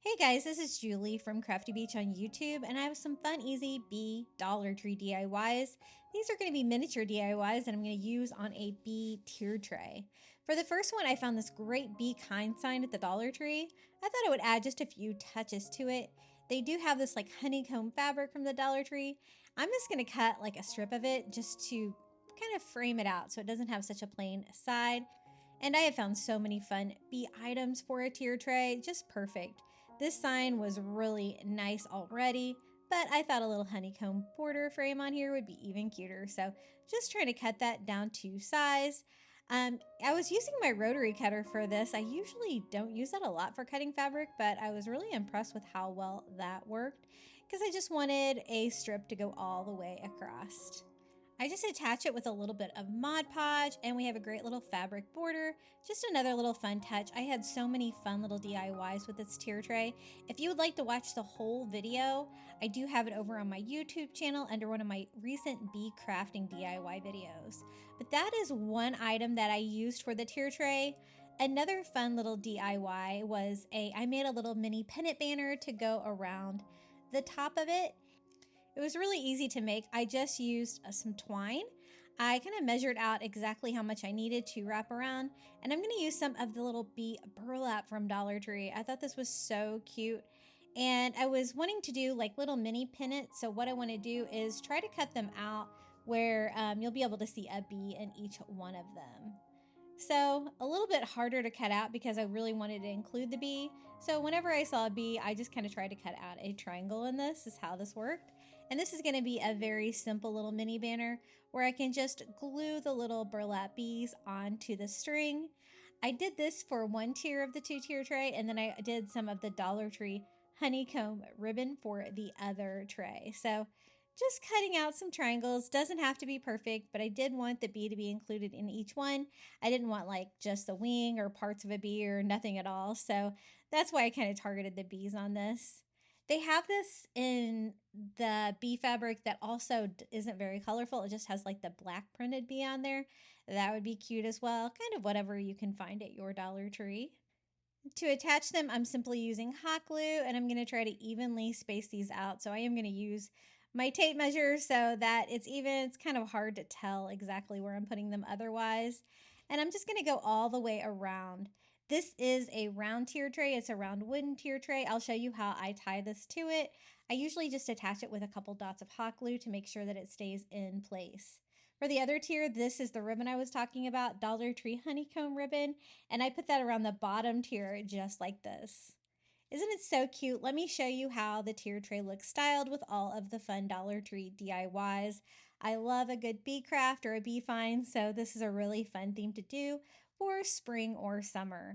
Hey guys, this is Julie from Crafty Beach on YouTube, and I have some fun, easy bee Dollar Tree DIYs. These are going to be miniature DIYs that I'm going to use on a bee tier tray. For the first one, I found this great bee kind sign at the Dollar Tree. I thought I would add just a few touches to it. They do have this like honeycomb fabric from the Dollar Tree. I'm just going to cut like a strip of it just to kind of frame it out so it doesn't have such a plain side. And I have found so many fun bee items for a tier tray, just perfect. This sign was really nice already, but I thought a little honeycomb border frame on here would be even cuter. So just trying to cut that down to size. I was using my rotary cutter for this. I usually don't use that a lot for cutting fabric, but I was really impressed with how well that worked because I just wanted a strip to go all the way across. I just attach it with a little bit of Mod Podge and we have a great little fabric border. Just another little fun touch. I had so many fun little DIYs with this tier tray. If you would like to watch the whole video, I do have it over on my YouTube channel under one of my recent bee crafting DIY videos. But that is one item that I used for the tier tray. Another fun little DIY was I made a little mini pennant banner to go around the top of it. It was really easy to make. I just used some twine. I kind of measured out exactly how much I needed to wrap around, and I'm going to use some of the little bee burlap from Dollar Tree. I thought this was so cute, and I was wanting to do like little mini pennants. So what I want to do is try to cut them out where you'll be able to see a bee in each one of them. So a little bit harder to cut out because I really wanted to include the bee. So whenever I saw a bee, I just kind of tried to cut out a triangle in this. Is how this worked. And this is going to be a very simple little mini banner where I can just glue the little burlap bees onto the string. I did this for one tier of the two-tier tray, and then I did some of the Dollar Tree honeycomb ribbon for the other tray. So just cutting out some triangles. Doesn't have to be perfect, but I did want the bee to be included in each one. I didn't want like just the wing or parts of a bee or nothing at all. So that's why I kind of targeted the bees on this. They have this in the bee fabric that also isn't very colorful. It just has like the black printed bee on there. That would be cute as well. Kind of whatever you can find at your Dollar Tree. To attach them, I'm simply using hot glue, and I'm going to try to evenly space these out. So I am going to use my tape measure so that it's even. It's kind of hard to tell exactly where I'm putting them otherwise. And I'm just going to go all the way around. This is a round tier tray. It's a round wooden tier tray. I'll show you how I tie this to it. I usually just attach it with a couple dots of hot glue to make sure that it stays in place. For the other tier, this is the ribbon I was talking about, Dollar Tree honeycomb ribbon, and I put that around the bottom tier just like this. Isn't it so cute? Let me show you how the tier tray looks styled with all of the fun Dollar Tree DIYs. I love a good bee craft or a bee find, so this is a really fun theme to do for spring or summer.